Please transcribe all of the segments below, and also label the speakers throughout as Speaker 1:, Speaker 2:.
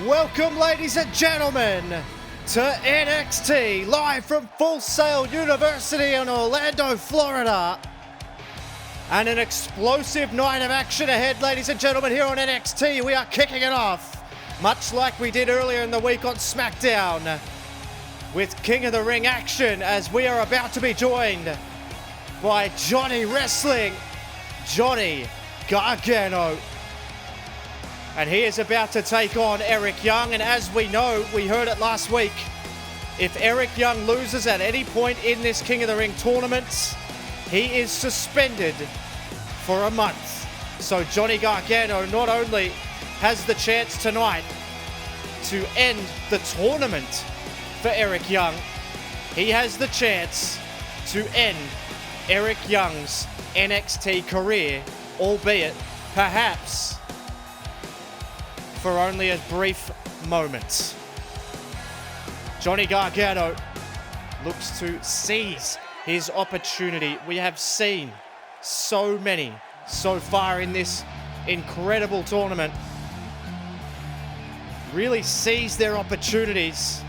Speaker 1: Welcome, ladies and gentlemen, to NXT, live from Full Sail University in Orlando, Florida. And an explosive night of action ahead, ladies and gentlemen, here on NXT. We are kicking it off, much like we did earlier in the week on SmackDown, with King of the Ring action, as we are about to be joined by Johnny Wrestling, Johnny Gargano. And he is about to take on Eric Young, and as we know, we heard it last week, if Eric Young loses at any point in this King of the Ring tournament, he is suspended for a month. So Johnny Gargano not only has the chance tonight to end the tournament for Eric Young, he has the chance to end Eric Young's NXT career, albeit perhaps for only a brief moment. Johnny Gargano looks to seize his opportunity. We have seen so many so far in this incredible tournament really seize their opportunities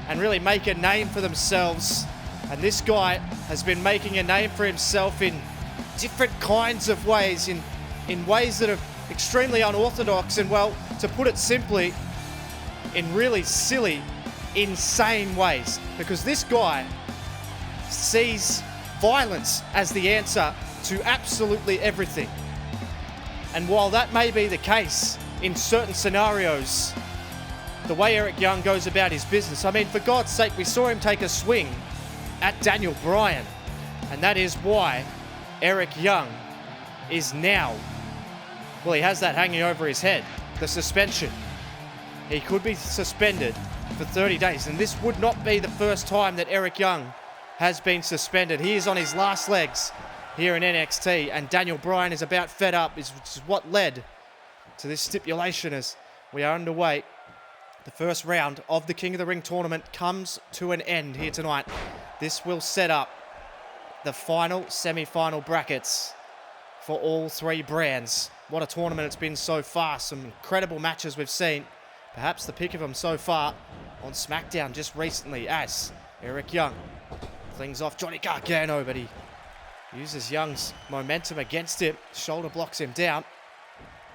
Speaker 1: and really make a name for themselves. And this guy has been making a name for himself in different kinds of ways, in ways that are extremely unorthodox, and, well, to put it simply, in really silly, insane ways. Because this guy sees violence as the answer to absolutely everything. And while that may be the case in certain scenarios, the way Eric Young goes about his business, I mean, for God's sake, we saw him take a swing at Daniel Bryan. And that is why Eric Young is now, well, he has that hanging over his head, the suspension. He could be suspended for 30 days, and this would not be the first time that Eric Young has been suspended. He is on his last legs here in NXT, and Daniel Bryan is about fed up, which is what led to this stipulation as we are underway. The first round of the King of the Ring tournament comes to an end here tonight. This will set up the final semi-final brackets for all three brands. What a tournament it's been so far. Some incredible matches we've seen. Perhaps the pick of them so far on SmackDown just recently, as Eric Young flings off Johnny Gargano, but he uses Young's momentum against him. Shoulder blocks him down.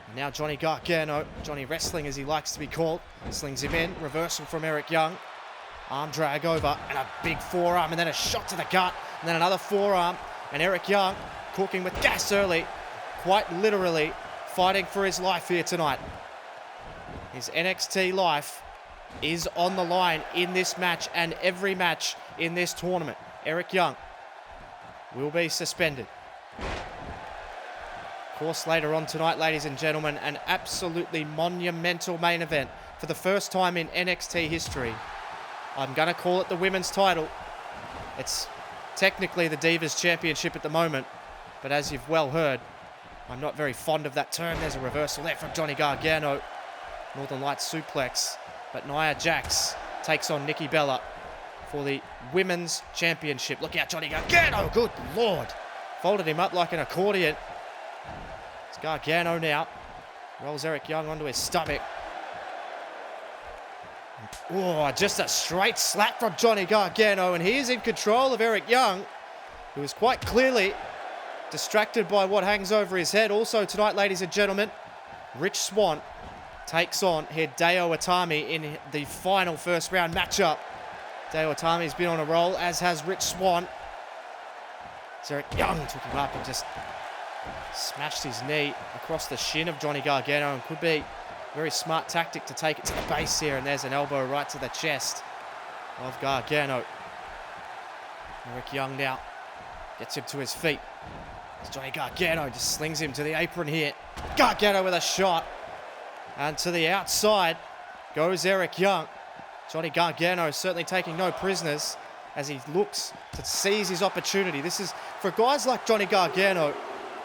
Speaker 1: And now Johnny Gargano, Johnny Wrestling as he likes to be called, slings him in. Reversal from Eric Young. Arm drag over and a big forearm, and then a shot to the gut, and then another forearm. And Eric Young cooking with gas early, quite literally fighting for his life here tonight. His NXT life is on the line in this match and every match in this tournament. Eric Young will be suspended. Of course, later on tonight, ladies and gentlemen, an absolutely monumental main event for the first time in NXT history. I'm going to call it the women's title. It's technically the Divas Championship at the moment, but as you've well heard, I'm not very fond of that term. There's a reversal there from Johnny Gargano. Northern Lights suplex. But Nia Jax takes on Nikki Bella for the Women's Championship. Look out, Johnny Gargano. Good Lord. Folded him up like an accordion. It's Gargano now. Rolls Eric Young onto his stomach. Oh, just a straight slap from Johnny Gargano. And he is in control of Eric Young, who is quite clearly distracted by what hangs over his head. Also tonight, ladies and gentlemen, Rich Swann takes on Hideo Itami in the final first round matchup. Hideo Itami's been on a roll, as has Rich Swann. Eric Young took him up and just smashed his knee across the shin of Johnny Gargano, and could be a very smart tactic to take it to the base here. And there's an elbow right to the chest of Gargano. Eric Young now gets him to his feet. Johnny Gargano just slings him to the apron here. Gargano with a shot. And to the outside goes Eric Young. Johnny Gargano certainly taking no prisoners as he looks to seize his opportunity. This is for guys like Johnny Gargano,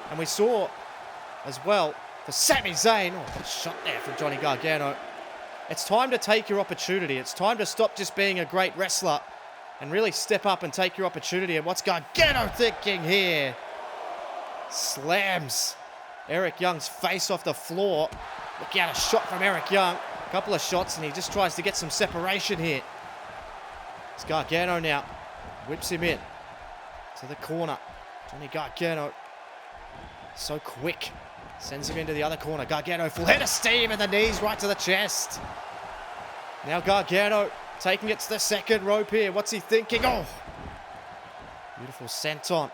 Speaker 1: and we saw as well for Sami Zayn. Oh, what a shot there from Johnny Gargano. It's time to take your opportunity. It's time to stop just being a great wrestler and really step up and take your opportunity. And what's Gargano thinking here? Slams Eric Young's face off the floor. Look out, a shot from Eric Young. Couple of shots and he just tries to get some separation here. It's Gargano now. Whips him in to the corner. Johnny Gargano, so quick. Sends him into the other corner. Gargano full head of steam and the knees right to the chest. Now Gargano taking it to the second rope here. What's he thinking? Oh! Beautiful senton.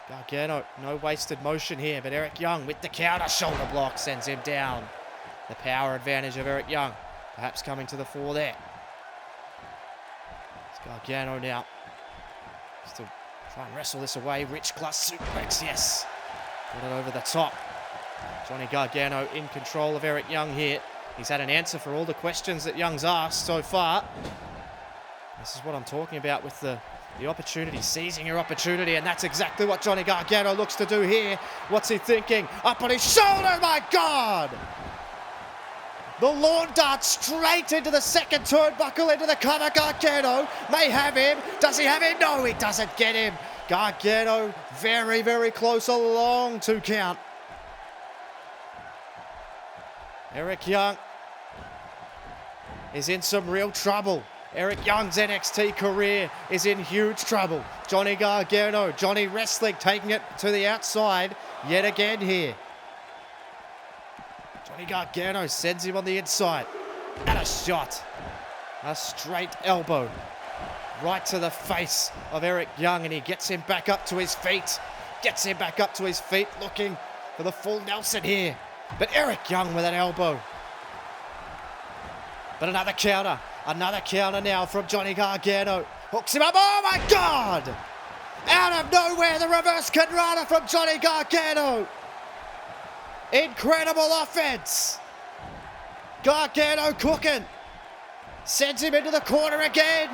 Speaker 1: Gargano, no wasted motion here, but Eric Young with the counter shoulder block sends him down. The power advantage of Eric Young, perhaps coming to the fore there. It's Gargano now. Just to try and wrestle this away. Rich plus suplex, yes. Put it over the top. Johnny Gargano in control of Eric Young here. He's had an answer for all the questions that Young's asked so far. This is what I'm talking about with the opportunity, seizing your opportunity, and that's exactly what Johnny Gargano looks to do here. What's he thinking? Up on his shoulder, my God! The lawn dart straight into the second turnbuckle, into the cover. Gargano may have him. Does he have him? No, he doesn't get him. Gargano very, very close, a long 2 count. Eric Young is in some real trouble. Eric Young's NXT career is in huge trouble. Johnny Gargano, Johnny Wrestling taking it to the outside yet again here. Johnny Gargano sends him on the inside. And a shot. A straight elbow. Right to the face of Eric Young, and he gets him back up to his feet. Gets him back up to his feet, looking for the full Nelson here. But Eric Young with an elbow. But another counter. Another counter now from Johnny Gargano. Hooks him up. Oh my God! Out of nowhere, the reverse Kenrana from Johnny Gargano. Incredible offense. Gargano cooking. Sends him into the corner again.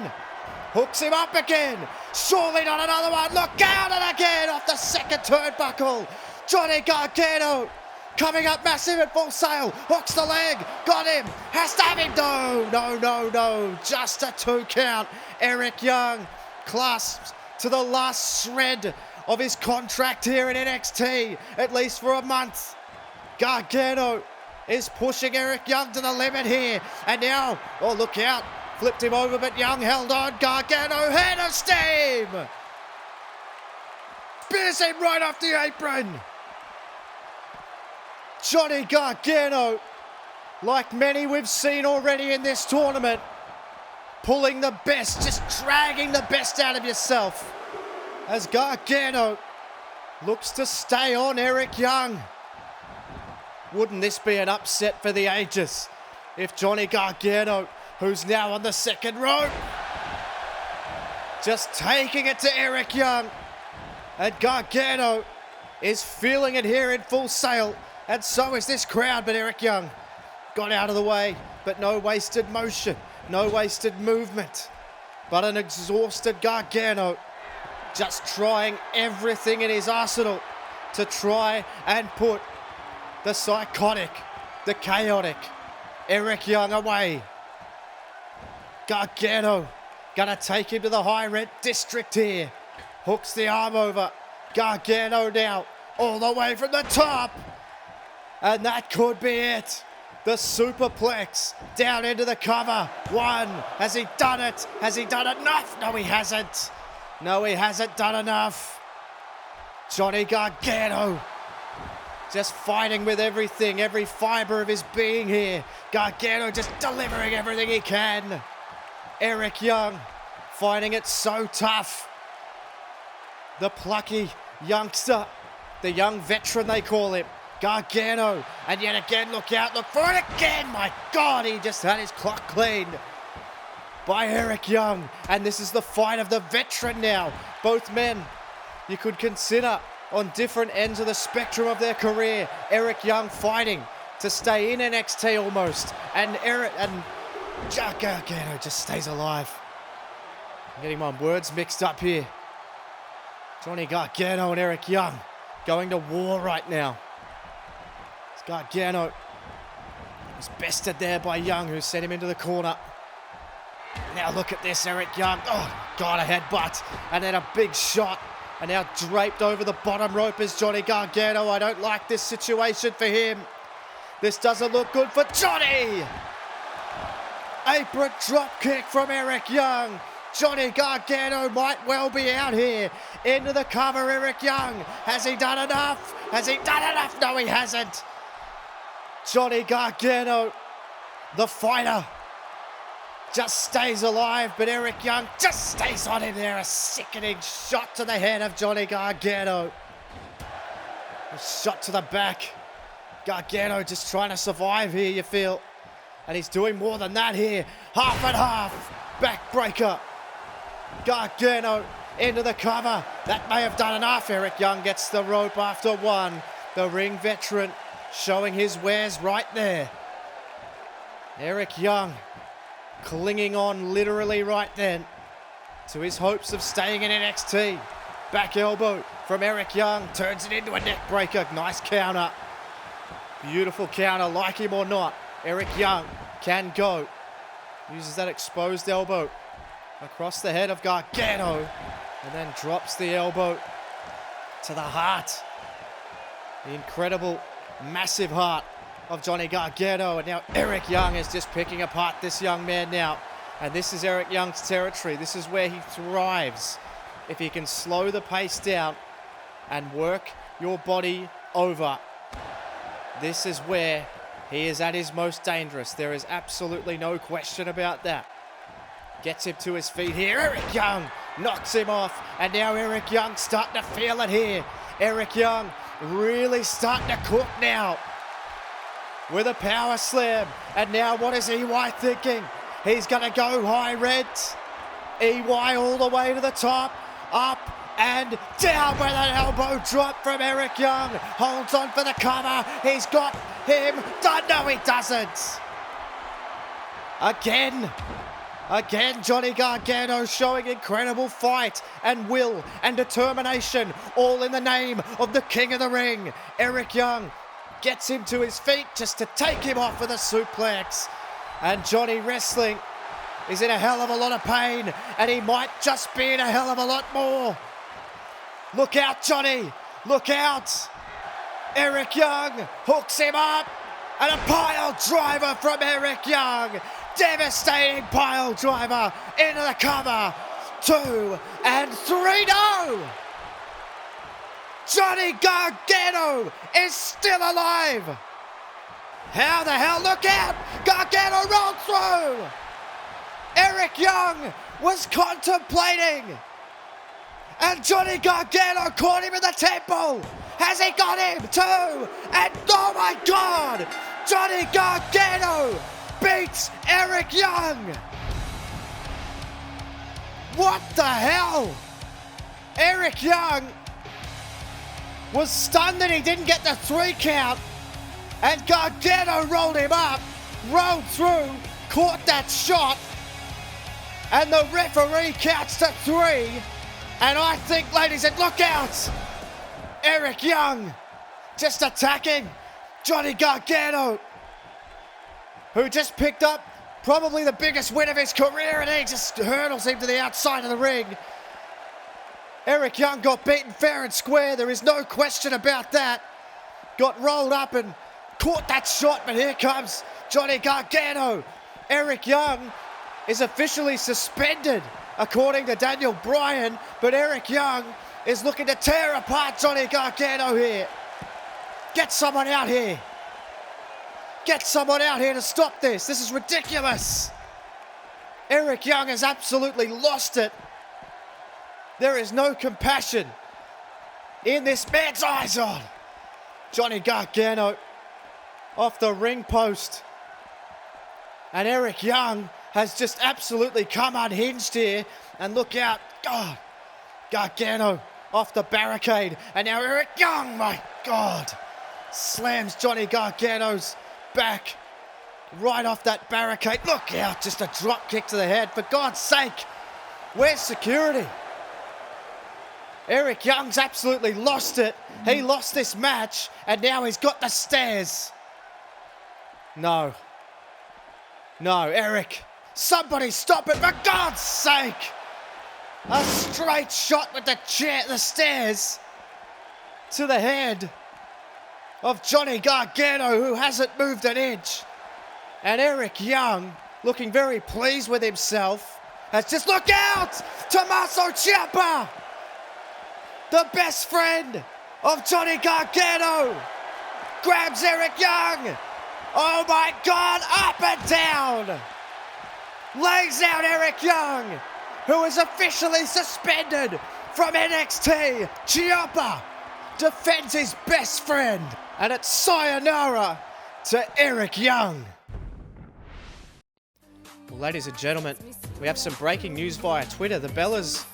Speaker 1: Hooks him up again. Surely not another one. Look out, and again off the second turnbuckle. Johnny Gargano coming up massive at Full Sail. Hooks the leg. Got him. Has to have him. No. Just a 2 count. Eric Young clasps to the last shred of his contract here in NXT, at least for a month. Gargano is pushing Eric Young to the limit here. And now, oh, look out. Flipped him over, but Young held on. Gargano, head of steam. Spears him right off the apron. Johnny Gargano, like many we've seen already in this tournament, pulling the best, just dragging the best out of yourself. As Gargano looks to stay on Eric Young. Wouldn't this be an upset for the ages if Johnny Gargano, who's now on the second rope, just taking it to Eric Young. And Gargano is feeling it here in Full Sail, and so is this crowd, but Eric Young got out of the way, but no wasted motion, no wasted movement, but an exhausted Gargano just trying everything in his arsenal to try and put the psychotic, the chaotic Eric Young away. Gargano gonna take him to the high rent district here. Hooks the arm over. Gargano now all the way from the top. And that could be it. The superplex down into the cover. 1. Has he done it? Has he done enough? No, he hasn't. No, he hasn't done enough. Johnny Gargano just fighting with everything, every fiber of his being here. Gargano just delivering everything he can. Eric Young finding it so tough. The plucky youngster, the young veteran they call him, Gargano. And yet again, look out, look for it again. My God, he just had his clock cleaned by Eric Young. And this is the fight of the veteran now. Both men you could consider on different ends of the spectrum of their career. Eric Young fighting to stay in NXT almost. And Gargano just stays alive. I'm getting my words mixed up here. Johnny Gargano and Eric Young going to war right now. It's Gargano was bested there by Young, who sent him into the corner. Now look at this, Eric Young. Oh, God, a headbutt. And then a big shot. And now draped over the bottom rope is Johnny Gargano. I don't like this situation for him. This doesn't look good for Johnny. Apron drop kick from Eric Young. Johnny Gargano might well be out here. Into the cover, Eric Young. Has he done enough? Has he done enough? No, he hasn't. Johnny Gargano, the fighter, just stays alive, but Eric Young just stays on in there. A sickening shot to the head of Johnny Gargano. A shot to the back. Gargano just trying to survive here, you feel. And he's doing more than that here. Half and half. Backbreaker. Gargano into the cover. That may have done enough. Eric Young gets the rope after one. The ring veteran showing his wares right there. Eric Young clinging on literally right then to his hopes of staying in NXT. Back elbow from Eric Young. Turns it into a neck breaker. Nice counter. Beautiful counter, like him or not. Eric Young can go. Uses that exposed elbow across the head of Gargano and then drops the elbow to the heart. The incredible, massive heart of Johnny Gargano. And now Eric Young is just picking apart this young man now. And this is Eric Young's territory. This is where he thrives. If he can slow the pace down and work your body over, this is where he is at his most dangerous. There is absolutely no question about that. Gets him to his feet here. Eric Young knocks him off. And now Eric Young starting to feel it here. Eric Young really starting to cook now with a power slam. And now what is EY thinking? He's going to go high red. EY all the way to the top. Up and down with an elbow drop from Eric Young. Holds on for the cover. He's got him done. No, he doesn't. Again, Johnny Gargano showing incredible fight and will and determination, all in the name of the King of the Ring. Eric Young gets him to his feet just to take him off with a suplex. And Johnny Wrestling is in a hell of a lot of pain, and he might just be in a hell of a lot more. Look out, Johnny. Look out. Eric Young hooks him up, and a pile driver from Eric Young. Devastating pile driver into the cover. 2 and 3, no! Johnny Gargano is still alive. How the hell? Look out! Gargano rolled through. Eric Young was contemplating, and Johnny Gargano caught him in the temple. Has he got him? 2 and oh my God! Johnny Gargano beats Eric Young. What the hell? Eric Young was stunned that he didn't get the 3 count, and Gargano rolled him up, rolled through, caught that shot, and the referee counts to 3. And I think, ladies, and look out! Eric Young just attacking Johnny Gargano, who just picked up probably the biggest win of his career, and he just hurdles him to the outside of the ring. Eric Young got beaten fair and square. There is no question about that. Got rolled up and caught that shot, but here comes Johnny Gargano. Eric Young is officially suspended, according to Daniel Bryan, but Eric Young is looking to tear apart Johnny Gargano here. Get someone out here. Get someone out here to stop this. This is ridiculous. Eric Young has absolutely lost it. There is no compassion in this man's eyes on. Johnny Gargano off the ring post. And Eric Young has just absolutely come unhinged here. And look out. God. Gargano off the barricade. And now Eric Young, my God, slams Johnny Gargano's back right off that barricade. Look out, just a drop kick to the head. For God's sake, where's security? Eric Young's absolutely lost it. He lost this match, and now he's got the stairs. No, Eric, somebody stop it, for God's sake. A straight shot with the stairs to the head of Johnny Gargano, who hasn't moved an inch. And Eric Young, looking very pleased with himself, has just look out! Tommaso Ciampa, the best friend of Johnny Gargano, grabs Eric Young. Oh my God, up and down. Lays out Eric Young, who is officially suspended from NXT. Ciampa defends his best friend, and it's sayonara to Eric Young. Well, ladies and gentlemen, we have some breaking news via Twitter. The Bella's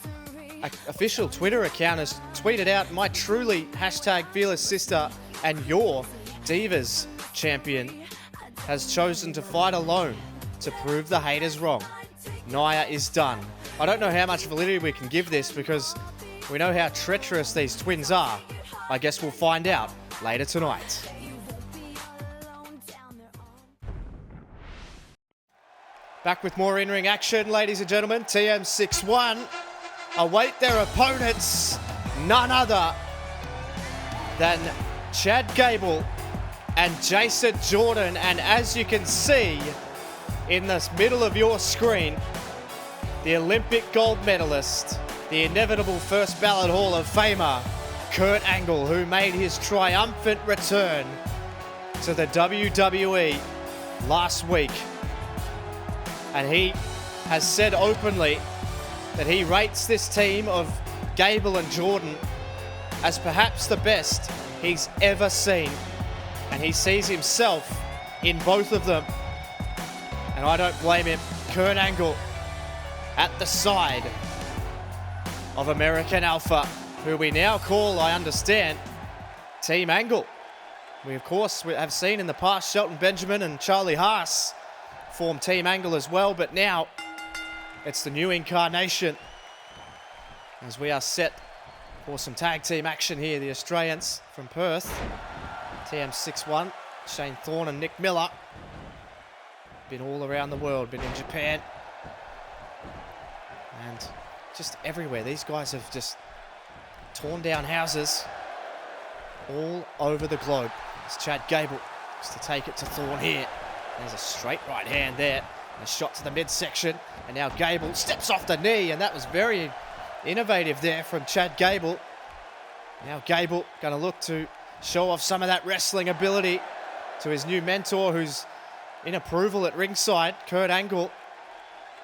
Speaker 1: official Twitter account has tweeted out, "My truly #fearless sister and your Divas champion has chosen to fight alone to prove the haters wrong. Nia is done." I don't know how much validity we can give this because we know how treacherous these twins are. I guess we'll find out later tonight. Back with more in-ring action, ladies and gentlemen. TM61 await their opponents, none other than Chad Gable and Jason Jordan. And as you can see in the middle of your screen, the Olympic gold medalist, the inevitable first ballot Hall of Famer, Kurt Angle, who made his triumphant return to the WWE last week. And he has said openly that he rates this team of Gable and Jordan as perhaps the best he's ever seen. And he sees himself in both of them. And I don't blame him. Kurt Angle at the side of American Alpha, who we now call, I understand, Team Angle. We, of course, have seen in the past Shelton Benjamin and Charlie Haas form Team Angle as well, but now it's the new incarnation as we are set for some tag team action here. The Australians from Perth, TM61, Shane Thorne and Nick Miller, been all around the world, been in Japan and just everywhere. These guys have just torn down houses all over the globe. It's Chad Gable just to take it to Thorne here. There's a straight right hand there, and a shot to the midsection, and now Gable steps off the knee, and that was very innovative there from Chad Gable. Now Gable going to look to show off some of that wrestling ability to his new mentor, who's in approval at ringside, Kurt Angle.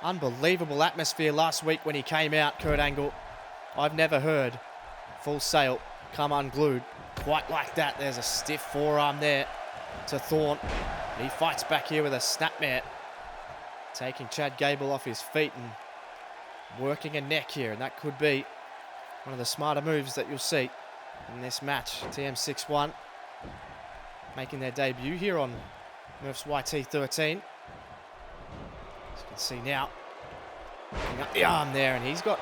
Speaker 1: Unbelievable atmosphere last week when he came out, Kurt Angle. I've never heard Full Sail come unglued quite like that. There's a stiff forearm there to Thorne. He fights back here with a snapmare, taking Chad Gable off his feet and working a neck here, and that could be one of the smarter moves that you'll see in this match. TM61 making their debut here on Murph's YT13. As you can see now, picking up the arm there, and he's got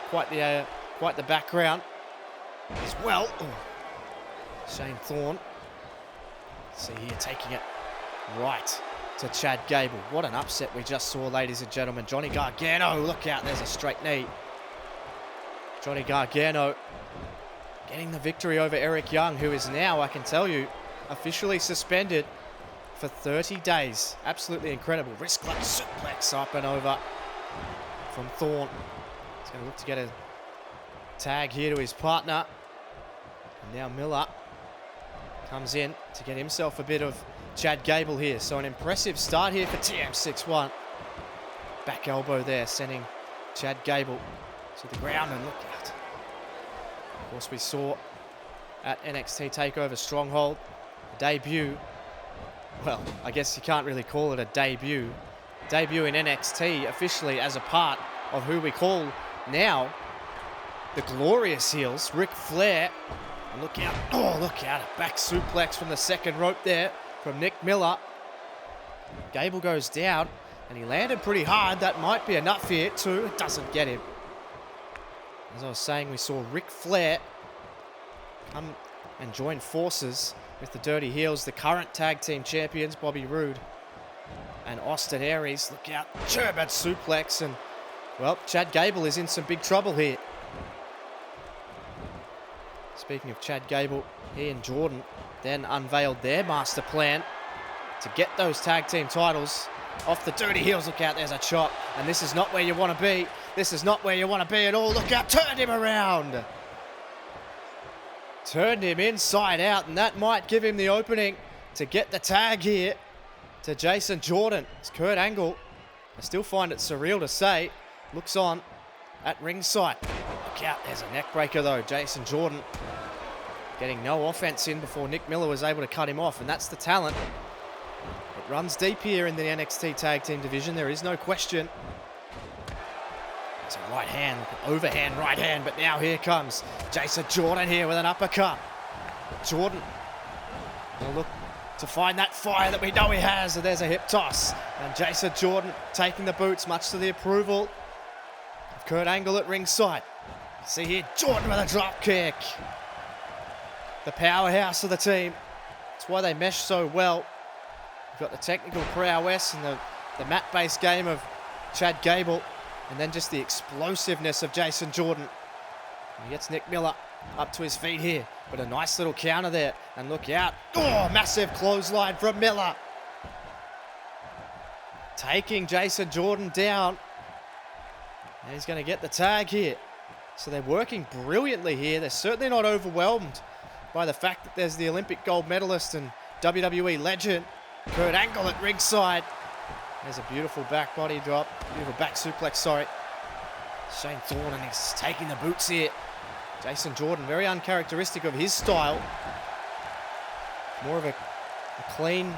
Speaker 1: quite the background as well. Ooh. Shane Thorne, see here, taking it right to Chad Gable. What an upset we just saw, ladies and gentlemen. Johnny Gargano, look out, there's a straight knee. Johnny Gargano getting the victory over Eric Young, who is now, I can tell you, officially suspended for 30 days. Absolutely incredible. Wrist clutch suplex up and over from Thorne. He's going to look to get a tag here to his partner. And now Miller comes in to get himself a bit of Chad Gable here. So an impressive start here for TM61. Back elbow there, sending Chad Gable to the ground, and look out. Of course, we saw at NXT TakeOver Stronghold, debut. Well, I guess you can't really call it a debut. Debut in NXT officially as a part of who we call now the Glorious Heels, Ric Flair. And look out, oh, look out, a back suplex from the second rope there from Nick Miller. Gable goes down, and he landed pretty hard. That might be enough here too. It doesn't get him. As I was saying, we saw Ric Flair come and join forces with the Dirty Heels, the current tag team champions, Bobby Roode and Austin Aries. Look out, German suplex, and well, Chad Gable is in some big trouble here. Speaking of Chad Gable, he and Jordan then unveiled their master plan to get those tag team titles off the dirty heels. Look out, there's a chop. And this is not where you want to be. This is not where you want to be at all. Look out, turned him around. Turned him inside out, and that might give him the opening to get the tag here to Jason Jordan. It's Kurt Angle. I still find it surreal to say. Looks on at ringside. Look out, there's a neck breaker though. Jason Jordan getting no offense in before Nick Miller was able to cut him off, and that's the talent. It runs deep here in the NXT Tag Team division, there is no question. It's a right hand, overhand right hand, but now here comes Jason Jordan here with an uppercut. Jordan will look to find that fire that we know he has, and there's a hip toss. And Jason Jordan taking the boots, much to the approval of Kurt Angle at ringside. See here, Jordan with a drop kick. The powerhouse of the team. That's why they mesh so well. You've got the technical prowess and the mat-based game of Chad Gable, and then just the explosiveness of Jason Jordan. He gets Nick Miller up to his feet here, but a nice little counter there. And look out. Oh, massive clothesline from Miller. Taking Jason Jordan down. And he's going to get the tag here. So they're working brilliantly here. They're certainly not overwhelmed by the fact that there's the Olympic gold medalist and WWE legend, Kurt Angle, at ringside. There's a beautiful back body drop. Beautiful back suplex, sorry. Shane Thorne, and he's taking the boots here. Jason Jordan, very uncharacteristic of his style. More of a clean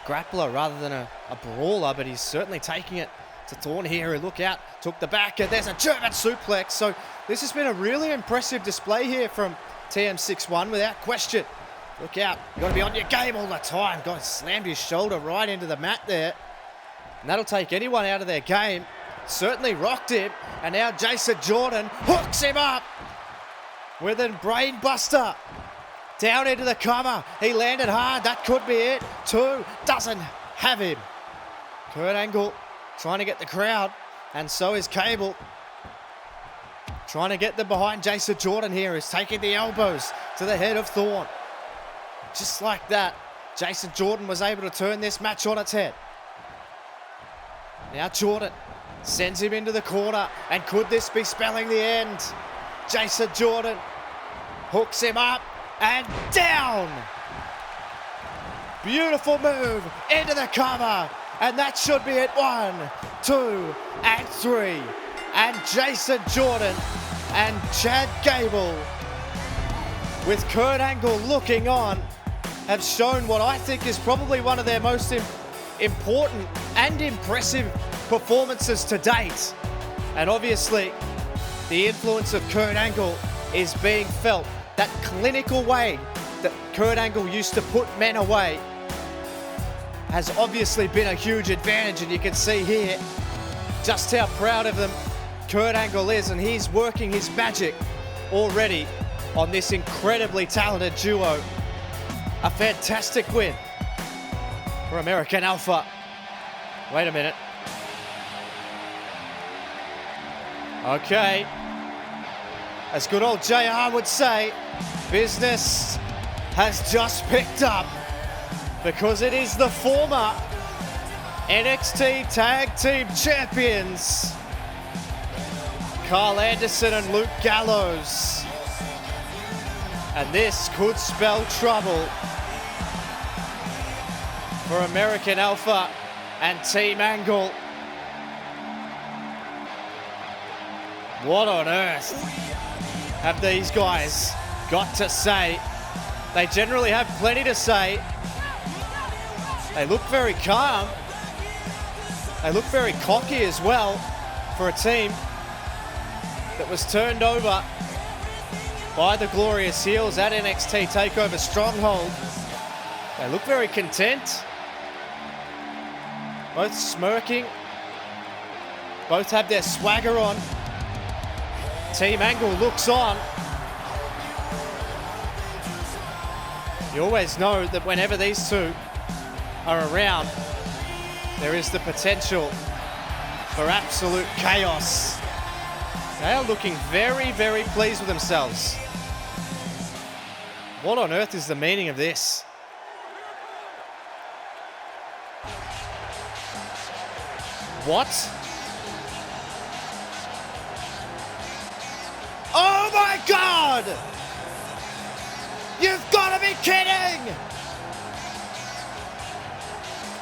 Speaker 1: grappler rather than a brawler, but he's certainly taking it to Thorne here. Look out, took the back, and there's a German suplex. So this has been a really impressive display here from TM61, without question. Look out, you got to be on your game all the time. God, slammed his shoulder right into the mat there. And that'll take anyone out of their game. Certainly rocked him. And now Jason Jordan hooks him up with a brain buster. Down into the cover. He landed hard. That could be it. 2 doesn't have him. Kurt Angle trying to get the crowd. And so is Cable. Trying to get them behind Jason Jordan here. He's taking the elbows to the head of Thorne. Just like that, Jason Jordan was able to turn this match on its head. Now Jordan sends him into the corner, and could this be spelling the end? Jason Jordan hooks him up and down. Beautiful move into the cover, and that should be it. 1, 2, and 3. And Jason Jordan and Chad Gable, with Kurt Angle looking on, have shown what I think is probably one of their most important and impressive performances to date. And obviously, the influence of Kurt Angle is being felt. That clinical way that Kurt Angle used to put men away has obviously been a huge advantage, and you can see here just how proud of them Kurt Angle is, and he's working his magic already on this incredibly talented duo. A fantastic win for American Alpha. Wait a minute. Okay. As good old JR would say, business has just picked up, because it is the former NXT Tag Team Champions, Carl Anderson and Luke Gallows. And this could spell trouble for American Alpha and Team Angle. What on earth have these guys got to say? They generally have plenty to say. They look very calm. They look very cocky as well for a team that was turned over by the Glorious Heels at NXT TakeOver Stronghold. They look very content. Both smirking. Both have their swagger on. Team Angle looks on. You always know that whenever these two are around, there is the potential for absolute chaos. They are looking very, very pleased with themselves. What on earth is the meaning of this? What? Oh my God! You've got to be kidding!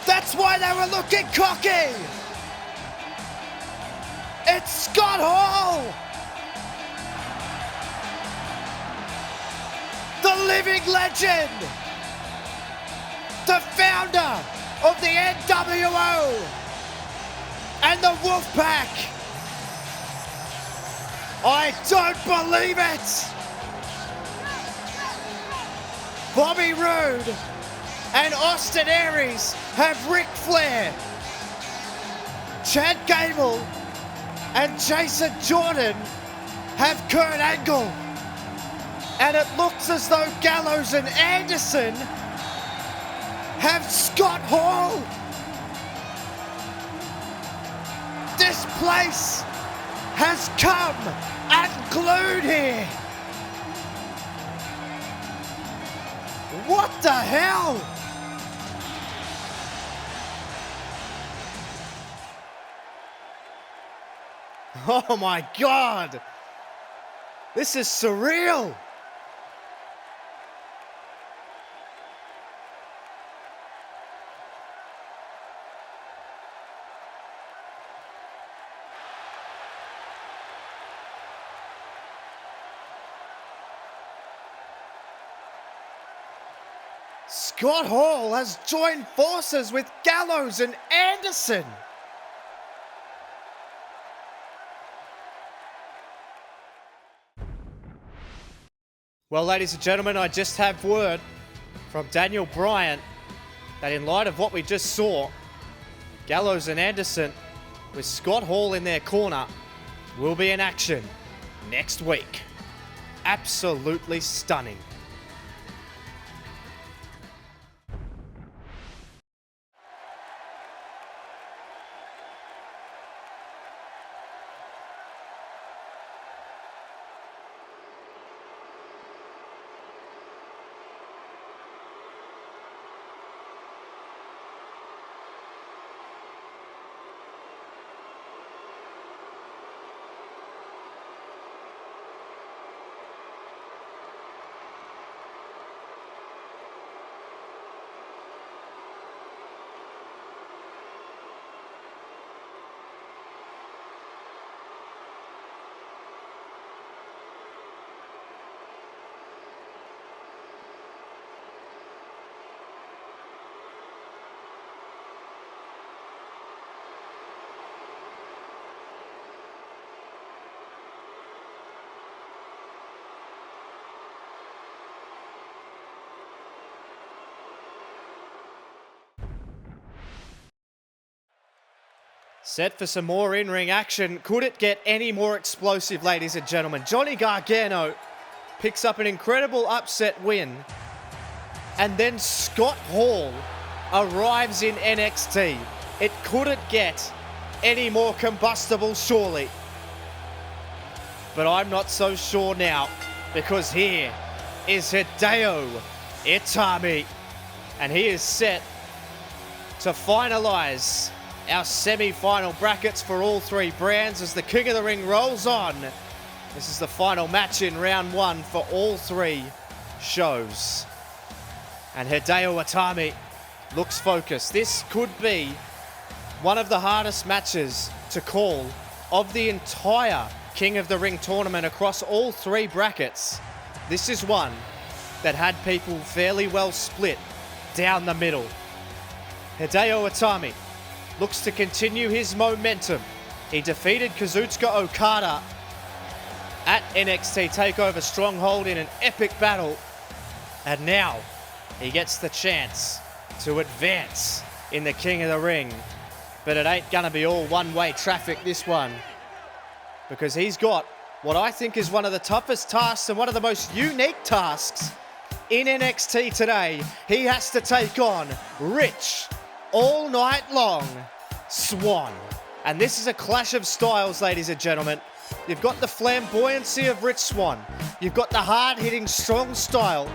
Speaker 1: That's why they were looking cocky! It's Scott Hall! The living legend! The founder of the NWO and the Wolfpack! I don't believe it! Bobby Roode and Austin Aries have Ric Flair. Chad Gable and Jason Jordan have Kurt Angle. And it looks as though Gallows and Anderson have Scott Hall. This place has come unglued here. What the hell? Oh my God. This is surreal. Scott Hall has joined forces with Gallows and Anderson. Well, ladies and gentlemen, I just have word from Daniel Bryan that in light of what we just saw, Gallows and Anderson with Scott Hall in their corner will be in action next week. Absolutely stunning. Set for some more in-ring action. Could it get any more explosive, ladies and gentlemen? Johnny Gargano picks up an incredible upset win. And then Scott Hall arrives in NXT. It couldn't get any more combustible, surely. But I'm not so sure now, because here is Hideo Itami. And he is set to finalize our semi-final brackets for all three brands as the King of the Ring rolls on. This is the final match in round one for all three shows. And Hideo Itami looks focused. This could be one of the hardest matches to call of the entire King of the Ring tournament across all three brackets. This is one that had people fairly well split down the middle. Hideo Itami looks to continue his momentum. He defeated Kazuchika Okada at NXT TakeOver Stronghold in an epic battle. And now he gets the chance to advance in the King of the Ring. But it ain't gonna be all one-way traffic, this one. Because he's got what I think is one of the toughest tasks and one of the most unique tasks in NXT today. He has to take on Rich all night long Swann. And this is a clash of styles, ladies and gentlemen. You've got the flamboyancy of Rich Swann. You've got the hard-hitting, strong style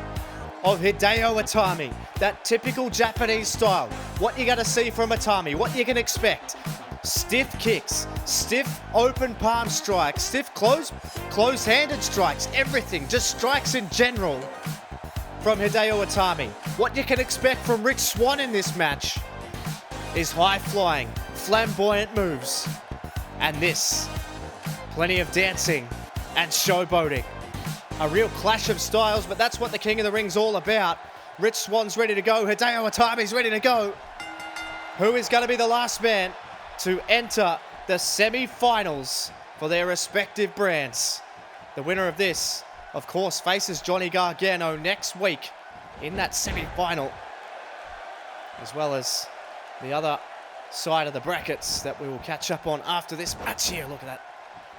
Speaker 1: of Hideo Itami. That typical Japanese style. What you're going to see from Itami, what you can expect. Stiff kicks, stiff open palm strikes, stiff close-handed strikes, everything. Just strikes in general from Hideo Itami. What you can expect from Rich Swann in this match is high-flying, flamboyant moves. And this, plenty of dancing and showboating. A real clash of styles, but that's what the King of the Ring's all about. Rich Swann's ready to go. Hideo Itami's ready to go. Who is going to be the last man to enter the semi-finals for their respective brands? The winner of this, of course, faces Johnny Gargano next week in that semi-final, as well as the other side of the brackets that we will catch up on after this match here. Look at that.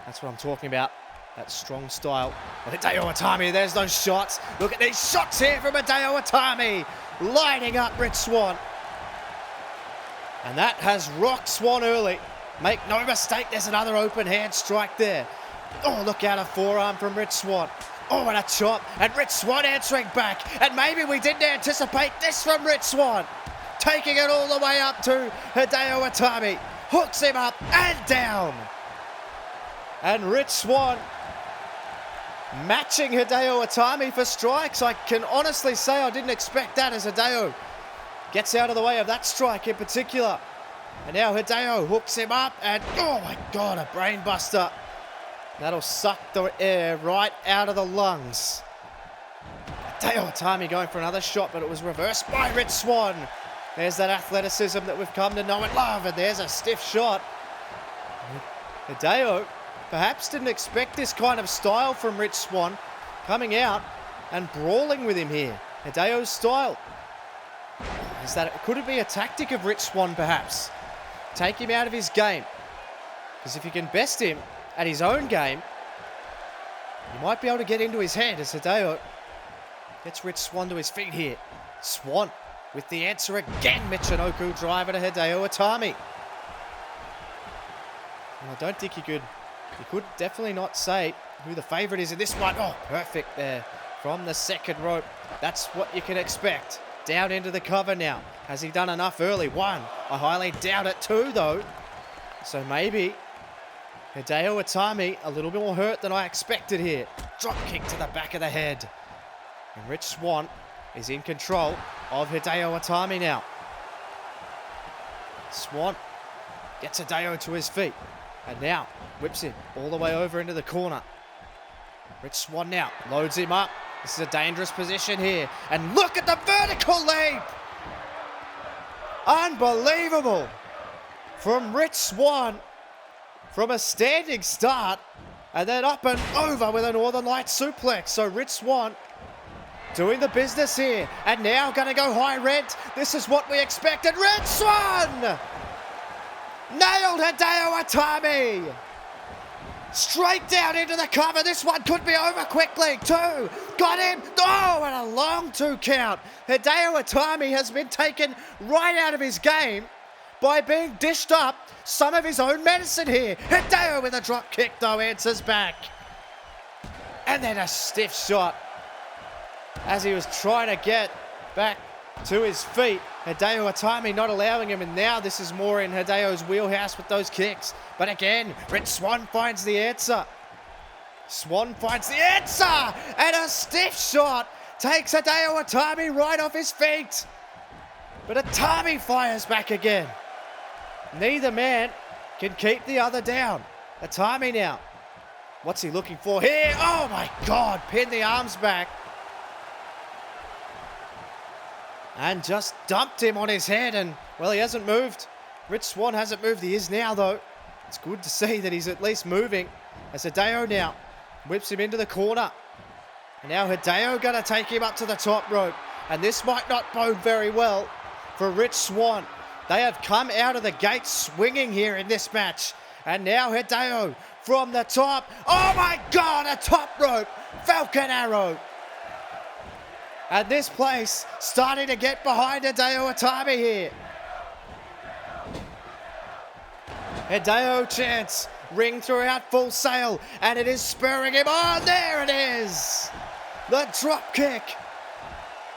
Speaker 1: That's what I'm talking about. That strong style. Hideo Itami, there's those shots. Look at these shots here from Hideo Itami, lighting up Rich Swann. And that has rocked Swann early. Make no mistake, there's another open hand strike there. Oh, look out, a forearm from Rich Swann. Oh, and a chop, and Rich Swann answering back. And maybe we didn't anticipate this from Rich Swann. Taking it all the way up to Hideo Itami. Hooks him up and down. And Rich Swann matching Hideo Itami for strikes. I can honestly say I didn't expect that, as Hideo gets out of the way of that strike in particular. And now Hideo hooks him up and, oh my God, a brain buster. That'll suck the air right out of the lungs. Hideo Itami going for another shot, but it was reversed by Rich Swann. There's that athleticism that we've come to know and love, and there's a stiff shot. Hideo perhaps didn't expect this kind of style from Rich Swann, coming out and brawling with him here. Hideo's style. Could it be a tactic of Rich Swann perhaps? Take him out of his game. Because if you can best him at his own game, you might be able to get into his head, as Hideo gets Rich Swann to his feet here. Swann with the answer again. Michinoku driver to Hideo Itami. And I don't think you could definitely not say who the favourite is in this one. Oh, perfect there from the second rope. That's what you can expect. Down into the cover now. Has he done enough early? One. I highly doubt it. Two, though. So maybe Hideo Itami a little bit more hurt than I expected here. Drop kick to the back of the head. And Rich Swann is in control of Hideo Itami now. Swann gets Hideo to his feet. And now whips him all the way over into the corner. Rich Swann now loads him up. This is a dangerous position here. And look at the vertical leap! Unbelievable! From Rich Swann, from a standing start, and then up and over with a Northern Light suplex. So Rich Swann doing the business here. And now going to go high rent. This is what we expected. Rich Swann! Nailed Hideo Itami! Straight down into the cover. This one could be over quickly. Two. Got him. Oh, and a long 2 count. Hideo Itami has been taken right out of his game by being dished up some of his own medicine here. Hideo with a drop kick, though, answers back. And then a stiff shot as he was trying to get back to his feet. Hideo Itami not allowing him, and now this is more in Hideo's wheelhouse with those kicks. But again, Rich Swann finds the answer. Swann finds the answer! And a stiff shot takes Hideo Itami right off his feet. But Itami fires back again. Neither man can keep the other down. Itami now. What's he looking for here? Oh my God, pin the arms back. And just dumped him on his head, and, well, he hasn't moved. Rich Swann hasn't moved. He is now, though. It's good to see that he's at least moving. As Hideo now whips him into the corner. And now Hideo going to take him up to the top rope. And this might not bode very well for Rich Swann. They have come out of the gate swinging here in this match. And now Hideo from the top. Oh, my God, a top rope. Falcon Arrow. And this place starting to get behind Hideo Itami here. Hideo chants, ring throughout full sail, and it is spurring him on. There it is. The drop kick.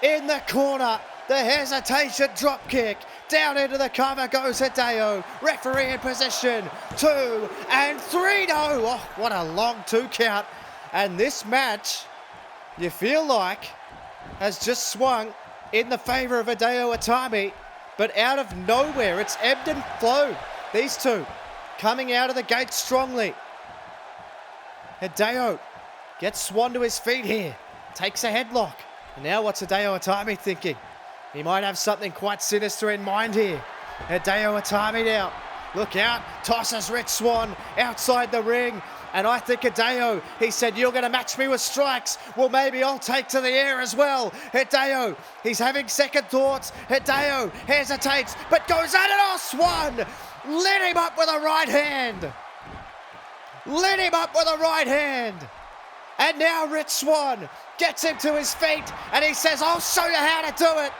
Speaker 1: in the corner. The hesitation drop kick. Down into the cover goes Hideo. Referee in position. 2 and 3. No. Oh, what a long 2 count. And this match, you feel like, has just swung in the favor of Hideo Itami. But out of nowhere, it's ebbed and flowed. These two coming out of the gate strongly. Hideo gets Swann to his feet here. Takes a headlock. And now what's Hideo Itami thinking? He might have something quite sinister in mind here. Hideo Itami now. Look out. Tosses Rich Swann outside the ring. And I think Hideo, he said, you're going to match me with strikes. Well, maybe I'll take to the air as well. Hideo, he's having second thoughts. Hideo hesitates, but goes at it. Oh, Swann lit him up with a right hand. Lit him up with a right hand. And now Rich Swann gets him to his feet, and he says, I'll show you how to do it.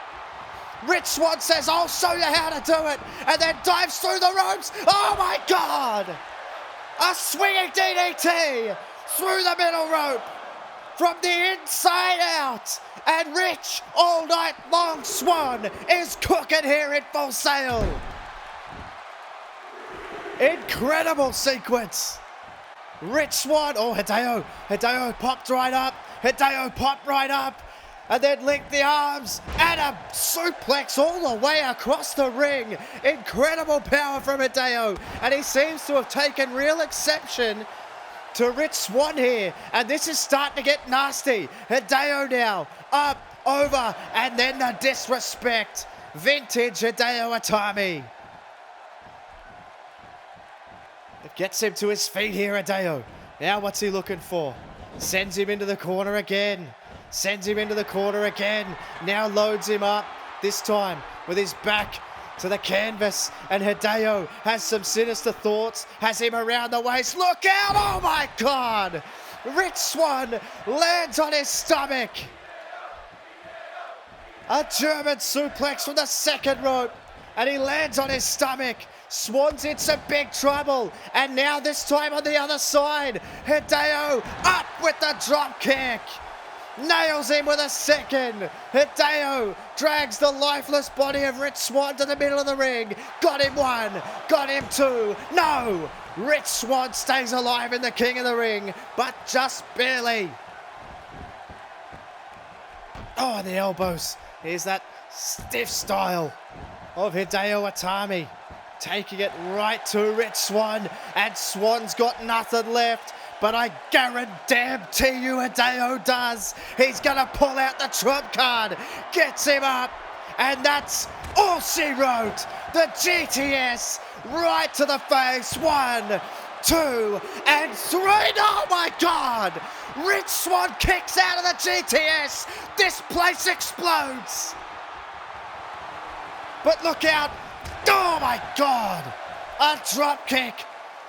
Speaker 1: Rich Swann says, I'll show you how to do it, and then dives through the ropes. Oh my God! A swinging DDT through the middle rope from the inside out. And Rich, all night long, Swann is cooking here in Full Sail. Incredible sequence. Rich Swann, oh, Hideo popped right up. Hideo popped right up. And then linked the arms and a suplex all the way across the ring. Incredible power from Hideo. And he seems to have taken real exception to Rich Swann here. And this is starting to get nasty. Hideo now up, over, and then the disrespect. Vintage Hideo Itami. It gets him to his feet here, Hideo. Now what's he looking for? Sends him into the corner again. Sends him into the corner again. Now loads him up. This time with his back to the canvas. And Hideo has some sinister thoughts. Has him around the waist. Look out! Oh my God! Rich Swann lands on his stomach. A German suplex from the second rope. And he lands on his stomach. Swann's in some big trouble. And now this time on the other side. Hideo up with the drop kick. Nails him with a second. Hideo drags the lifeless body of Rich Swann to the middle of the ring. Got him 1. Got him 2. No! Rich Swann stays alive in the King of the Ring, but just barely. Oh, the elbows. Here's that stiff style of Hideo Itami. Taking it right to Rich Swann, and Swann's got nothing left. But I guarantee you Hideo does. He's going to pull out the trump card. Gets him up. And that's all she wrote. The GTS right to the face. 1, 2, and 3. Oh my God. Rich Swann kicks out of the GTS. This place explodes. But look out. Oh my God. A drop kick.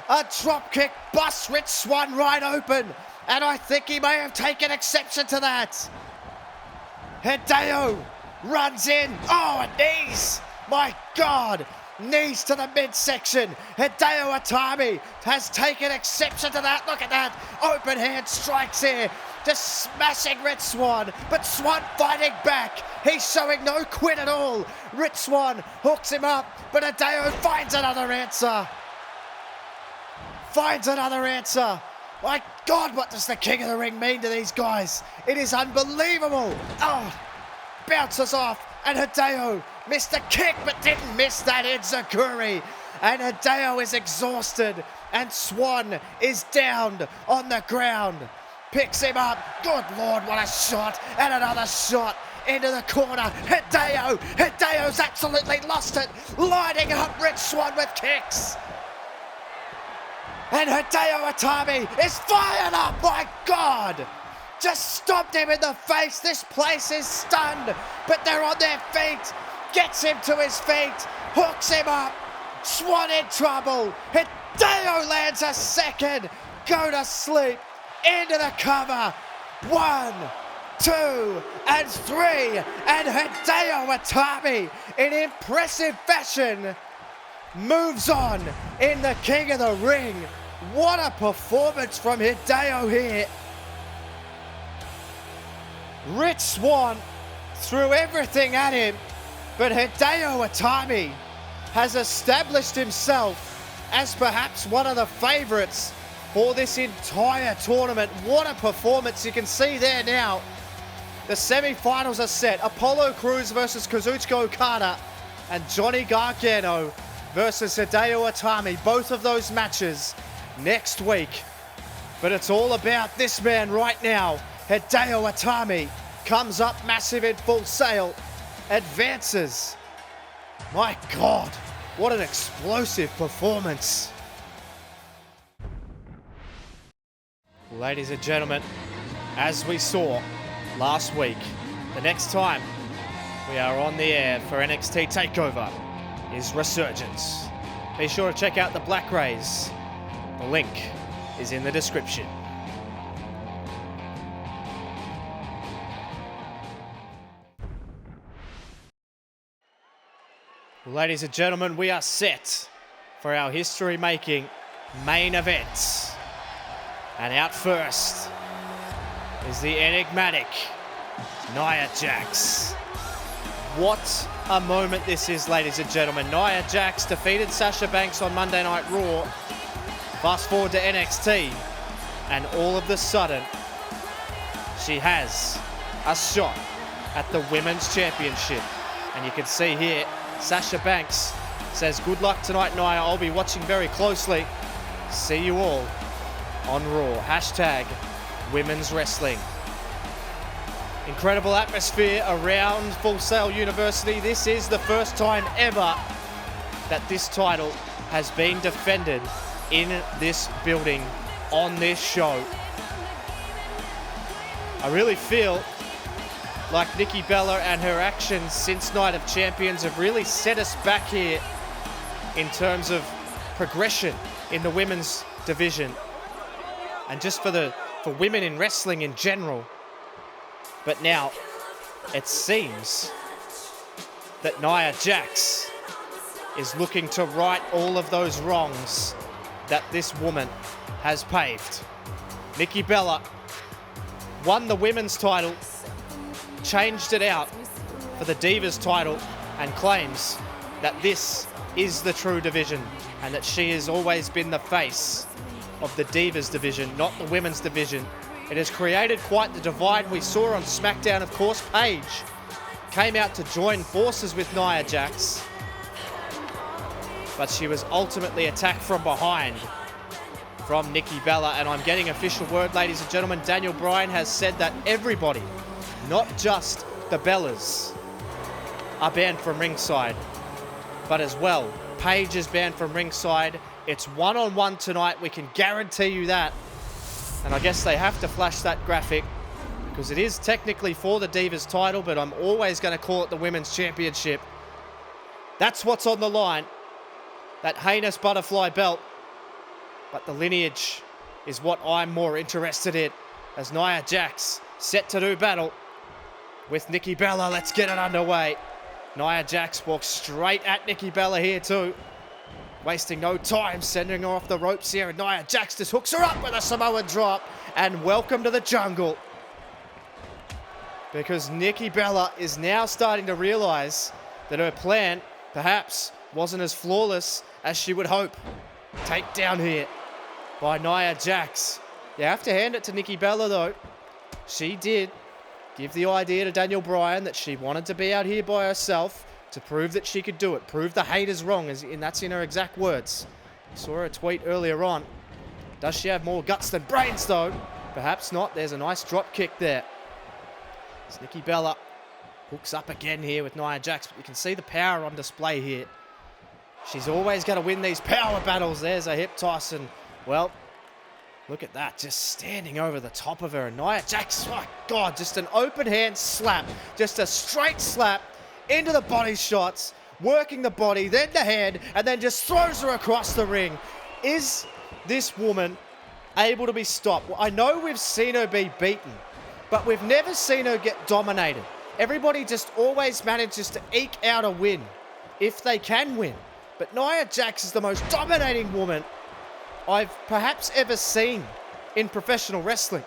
Speaker 1: A dropkick busts Rich Swann right open. And I think he may have taken exception to that. Hideo runs in. Oh, and knees. My God. Knees to the midsection. Hideo Itami has taken exception to that. Look at that. Open hand strikes here. Just smashing Rich Swann. But Swann fighting back. He's showing no quit at all. Rich Swann hooks him up. But Hideo finds another answer. Finds another answer. My God, what does the King of the Ring mean to these guys? It is unbelievable. Oh, bounces off. And Hideo missed a kick, but didn't miss that enziguri. And Hideo is exhausted. And Swann is down on the ground. Picks him up. Good Lord, what a shot. And another shot into the corner. Hideo's absolutely lost it. Lining up Rich Swann with kicks. And Hideo Itami is fired up, my God! Just stomped him in the face. This place is stunned, but they're on their feet. Gets him to his feet, hooks him up. Swann in trouble. Hideo lands a second. Go to sleep. Into the cover. 1, 2, and 3. And Hideo Itami, in impressive fashion, moves on in the King of the Ring. What a performance from Hideo here. Rich Swann threw everything at him, but Hideo Itami has established himself as perhaps one of the favorites for this entire tournament. What a performance. You can see there now. The semi-finals are set. Apollo Crews versus Kazuchika Okada and Johnny Gargano versus Hideo Itami. Both of those matches next week. But it's all about this man right now. Hideo Itami comes up massive in Full Sail, advances. My God, what an explosive performance. Ladies and gentlemen, as we saw last week, the next time we are on the air for NXT TakeOver is Resurgence. Be sure to check out the Black Rays. The link is in the description. Ladies and gentlemen, we are set for our history-making main event. And out first is the enigmatic Nia Jax. What a moment this is, ladies and gentlemen. Nia Jax defeated Sasha Banks on Monday Night Raw. Fast forward to NXT, and all of a sudden, she has a shot at the Women's Championship. And you can see here, Sasha Banks says, "Good luck tonight, Nia. I'll be watching very closely. See you all on Raw." Hashtag Women's Wrestling. Incredible atmosphere around Full Sail University. This is the first time ever that this title has been defended in this building on this show. I really feel like Nikki Bella and her actions since Night of Champions have really set us back here in terms of progression in the women's division and just for women in wrestling in general. But now it seems that Nia Jax is looking to right all of those wrongs that this woman has paved. Nikki Bella won the women's title, changed it out for the Divas title, and claims that this is the true division and that she has always been the face of the Divas division, not the women's division. It has created quite the divide. We saw on SmackDown, of course, Paige came out to join forces with Nia Jax, but she was ultimately attacked from behind from Nikki Bella. And I'm getting official word, ladies and gentlemen. Daniel Bryan has said that everybody, not just the Bellas, are banned from ringside, but as well, Paige is banned from ringside. It's one-on-one tonight. We can guarantee you that. And I guess they have to flash that graphic because it is technically for the Divas title, but I'm always going to call it the Women's Championship. That's what's on the line. That heinous butterfly belt. But the lineage is what I'm more interested in, as Nia Jax set to do battle with Nikki Bella. Let's get it underway. Nia Jax walks straight at Nikki Bella here too. Wasting no time, sending her off the ropes here. And Nia Jax just hooks her up with a Samoan drop. And welcome to the jungle. Because Nikki Bella is now starting to realize that her plan perhaps wasn't as flawless as she would hope. Takedown here by Nia Jax. You have to hand it to Nikki Bella though. She did give the idea to Daniel Bryan that she wanted to be out here by herself to prove that she could do it. Prove the haters wrong, and that's in her exact words. Saw her tweet earlier on. Does she have more guts than brains though? Perhaps not. There's a nice drop kick there. As Nikki Bella hooks up again here with Nia Jax, but you can see the power on display here. She's always going to win these power battles. There's a hip toss, and well, look at that, just standing over the top of her. And Nia Jax, oh God, just an open hand slap, just a straight slap into the body shots, working the body, then the head, and then just throws her across the ring. Is this woman able to be stopped? Well, I know we've seen her be beaten, but we've never seen her get dominated. Everybody just always manages to eke out a win, if they can win. But Nia Jax is the most dominating woman I've perhaps ever seen in professional wrestling.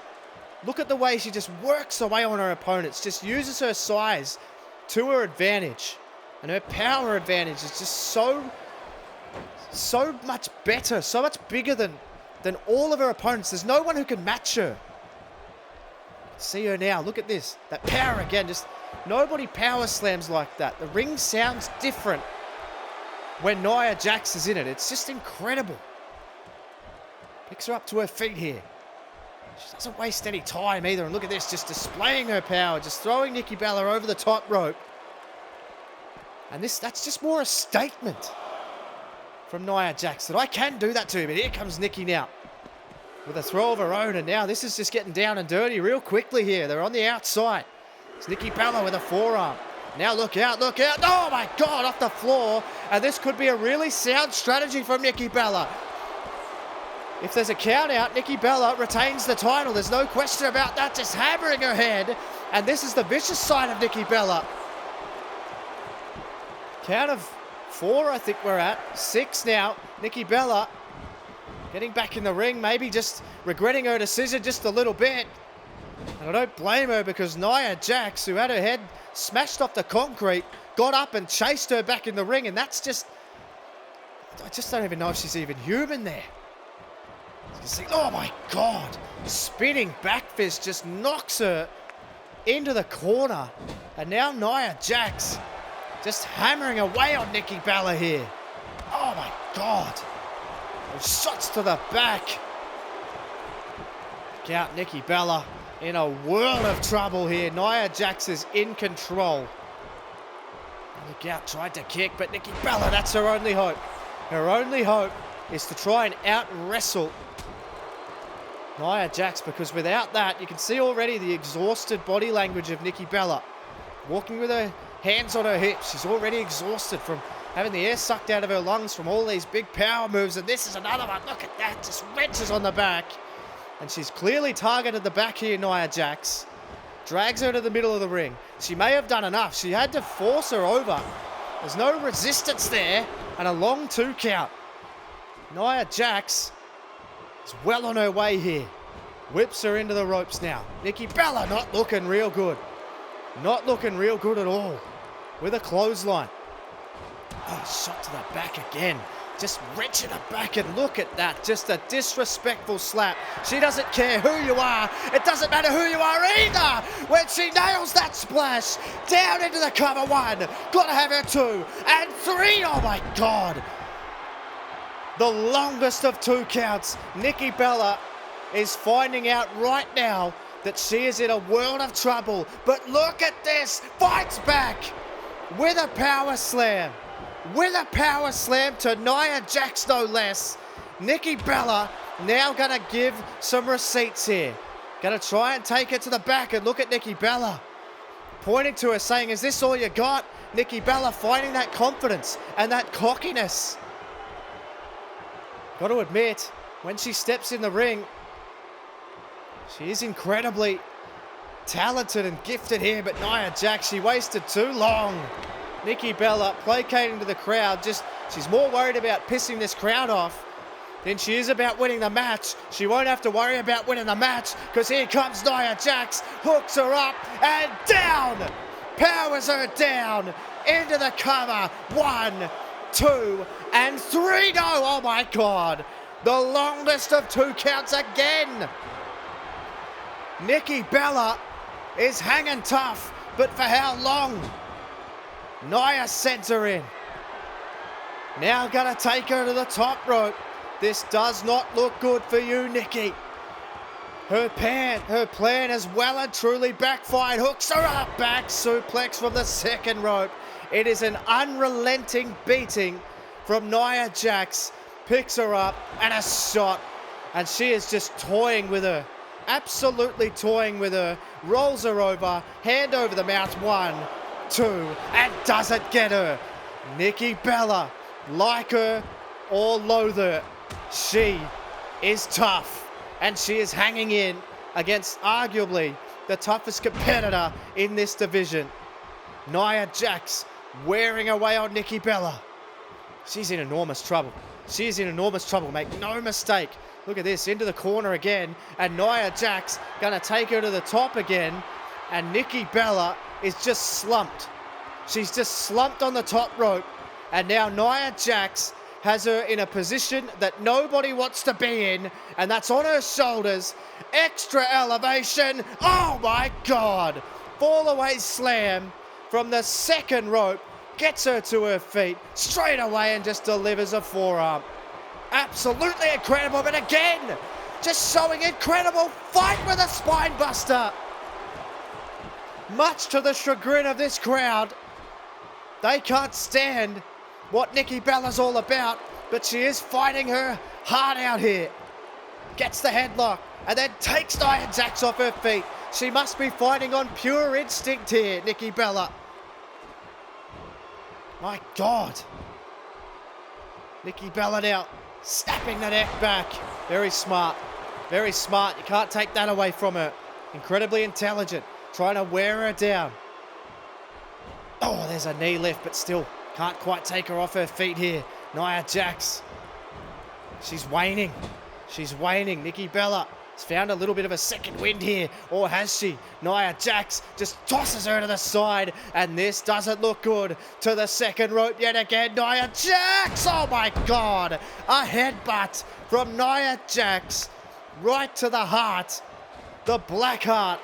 Speaker 1: Look at the way she just works away on her opponents, just uses her size to her advantage. And her power advantage is just so much better, so much bigger than all of her opponents. There's no one who can match her. See her now, look at this. That power again, just nobody power slams like that. The ring sounds different when Nia Jax is in it. It's just incredible. Picks her up to her feet here. She doesn't waste any time either. And look at this, just displaying her power, just throwing Nikki Bella over the top rope. And that's just more a statement from Nia Jax that I can do that to you. But here comes Nikki now with a throw of her own. And now this is just getting down and dirty real quickly here. They're on the outside. It's Nikki Bella with a forearm. Now look out, look out. Oh my God, off the floor. And this could be a really sound strategy from Nikki Bella. If there's a count out, Nikki Bella retains the title. There's no question about that. Just hammering her head. And this is the vicious side of Nikki Bella. Count of 4, I think we're at. 6 now. Nikki Bella getting back in the ring. Maybe just regretting her decision just a little bit. And I don't blame her because Nia Jax, who had her head smashed off the concrete, got up and chased her back in the ring. And that's just... I just don't even know if she's even human there. You see, oh my God. Spinning back fist just knocks her into the corner. And now Nia Jax just hammering away on Nikki Bella here. Oh my God. Those shots to the back. Look out, Nikki Bella in a world of trouble here. Nia Jax is in control. Look out, tried to kick, but Nikki Bella, that's her only hope. Her only hope is to try and out-wrestle Nia Jax, because without that, you can see already the exhausted body language of Nikki Bella. Walking with her hands on her hips. She's already exhausted from having the air sucked out of her lungs from all these big power moves. And this is another one. Look at that. Just wrenches on the back. And she's clearly targeted the back here, Nia Jax. Drags her to the middle of the ring. She may have done enough. She had to force her over. There's no resistance there. And a long 2 count. Nia Jax is well on her way here. Whips her into the ropes now. Nikki Bella not looking real good. Not looking real good at all. With a clothesline. Oh, shot to the back again. Just wrenching her back, and look at that. Just a disrespectful slap. She doesn't care who you are. It doesn't matter who you are either. When she nails that splash down into the cover. 1. Gotta have her 2 and 3. Oh my God. The longest of 2 counts. Nikki Bella is finding out right now that she is in a world of trouble. But look at this. Fights back with a power slam. With a power slam to Nia Jax, no less. Nikki Bella now going to give some receipts here. Going to try and take it to the back, and look at Nikki Bella. Pointing to her saying, is this all you got? Nikki Bella finding that confidence and that cockiness. Got to admit, when she steps in the ring, she is incredibly talented and gifted here, but Nia Jax, she wasted too long. Nikki Bella placating to the crowd. She's more worried about pissing this crowd off than she is about winning the match. She won't have to worry about winning the match, because here comes Nia Jax, hooks her up and down. Powers her down into the cover. 1, 2 and 3. No, oh my God. The longest of 2 counts again. Nikki Bella is hanging tough, but for how long? Nia sends her in. Now gonna take her to the top rope. This does not look good for you, Nikki. Her plan has well and truly backfired. Hooks her up, back suplex from the 2nd rope. It is an unrelenting beating from Nia Jax. Picks her up and a shot. And she is just toying with her. Absolutely toying with her. Rolls her over. Hand over the mouth. 1, 2, and doesn't get her. Nikki Bella, like her or loathe her, she is tough, and she is hanging in against arguably the toughest competitor in this division. Nia Jax wearing away on Nikki Bella. She's in enormous trouble. She is in enormous trouble. Make no mistake. Look at this, into the corner again, and Nia Jax gonna take her to the top again, and Nikki Bella is just slumped. She's just slumped on the top rope, and now Nia Jax has her in a position that nobody wants to be in, and that's on her shoulders. Extra elevation. Oh my God. Fall away slam from the second rope. Gets her to her feet straight away and just delivers a forearm. Absolutely incredible, but again, just showing incredible fight with a spine buster. Much to the chagrin of this crowd, they can't stand what Nikki Bella's all about, but she is fighting her heart out here. Gets the headlock and then takes Nia Jax off her feet. She must be fighting on pure instinct here, Nikki Bella. My God. Nikki Bella now snapping the neck back. Very smart. Very smart. You can't take that away from her. Incredibly intelligent. Trying to wear her down. Oh, there's a knee lift, but still can't quite take her off her feet here. Nia Jax. She's waning. She's waning. Nikki Bella has found a little bit of a second wind here. Or has she? Nia Jax just tosses her to the side. And this doesn't look good. To the second rope yet again. Nia Jax. Oh my God. A headbutt from Nia Jax. Right to the heart. The black heart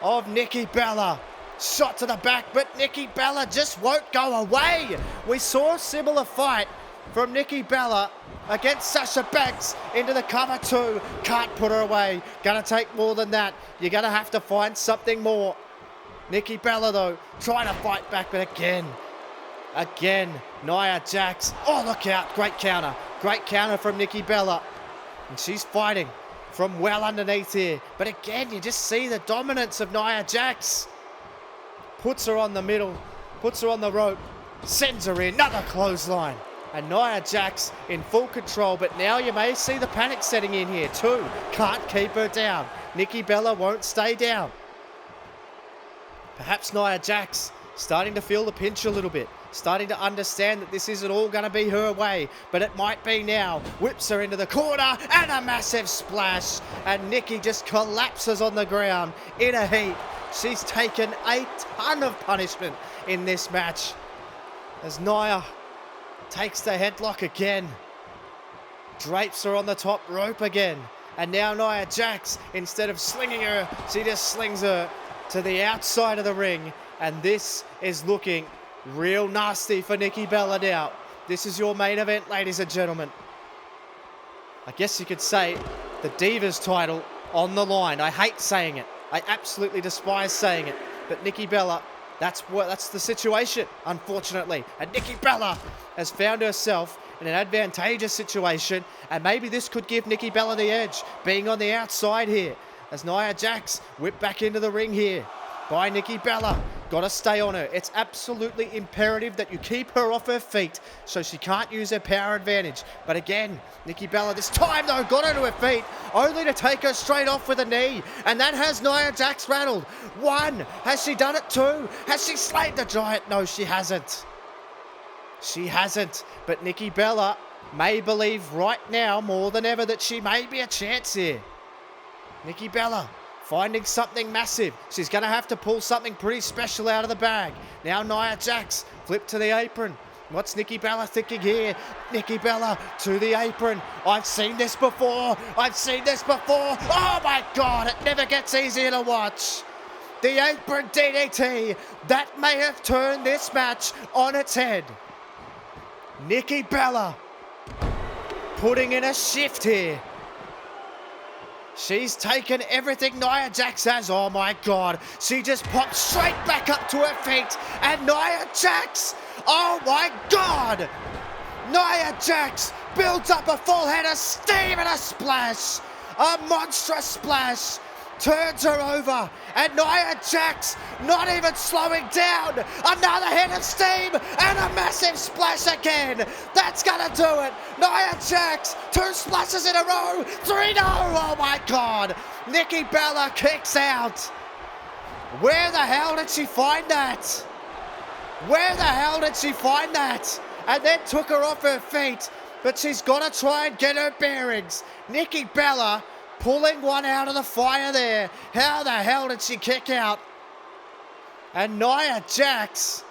Speaker 1: of Nikki Bella. Shot to the back, but Nikki Bella just won't go away. We saw a similar fight from Nikki Bella against Sasha Banks into the cover two. Can't put her away. Gonna take more than that. You're gonna have to find something more. Nikki Bella, though, trying to fight back, but again, Nia Jax. Oh, look out. Great counter. Great counter from Nikki Bella. And she's fighting from well underneath here. But again, you just see the dominance of Nia Jax. Puts her on the middle, puts her on the rope, sends her in, another clothesline. And Nia Jax in full control, but now you may see the panic setting in here too. Can't keep her down. Nikki Bella won't stay down. Perhaps Nia Jax starting to feel the pinch a little bit, starting to understand that this isn't all going to be her way, but it might be now. Whips her into the corner and a massive splash. And Nikki just collapses on the ground in a heap. She's taken a ton of punishment in this match as Nia takes the headlock again. Drapes her on the top rope again. And now Nia Jax, instead of slinging her, she just slings her to the outside of the ring. And this is looking real nasty for Nikki Bella now. This is your main event, ladies and gentlemen. I guess you could say the Divas title on the line. I hate saying it. I absolutely despise saying it. But Nikki Bella, that's the situation, unfortunately. And Nikki Bella has found herself in an advantageous situation. And maybe this could give Nikki Bella the edge, being on the outside here. As Nia Jax whipped back into the ring here by Nikki Bella. Got to stay on her. It's absolutely imperative that you keep her off her feet so she can't use her power advantage. But again, Nikki Bella this time, though, got her to her feet, only to take her straight off with a knee. And that has Nia Jax rattled. One. Has she done it? Two. Has she slayed the giant? No, she hasn't. She hasn't. But Nikki Bella may believe right now more than ever that she may be a chance here. Nikki Bella finding something massive. She's going to have to pull something pretty special out of the bag. Now Nia Jax flipped to the apron. What's Nikki Bella thinking here? Nikki Bella to the apron. I've seen this before. I've seen this before. Oh my God, it never gets easier to watch. The apron DDT. That may have turned this match on its head. Nikki Bella putting in a shift here. She's taken everything Nia Jax has. Oh my God. She just popped straight back up to her feet. And Nia Jax, oh my God. Nia Jax builds up a full head of steam and a splash. A monstrous splash. Turns her over. And Nia Jax not even slowing down. Another head of steam and a massive splash again. That's gonna do it. Nia Jax, 2 splashes in a row. 3 no. Oh my God. Nikki Bella kicks out. Where the hell did she find that? Where the hell did she find that? And then took her off her feet but she's got to try and get her bearings. Nikki Bella pulling one out of the fire there. How the hell did she kick out? And Nia Jax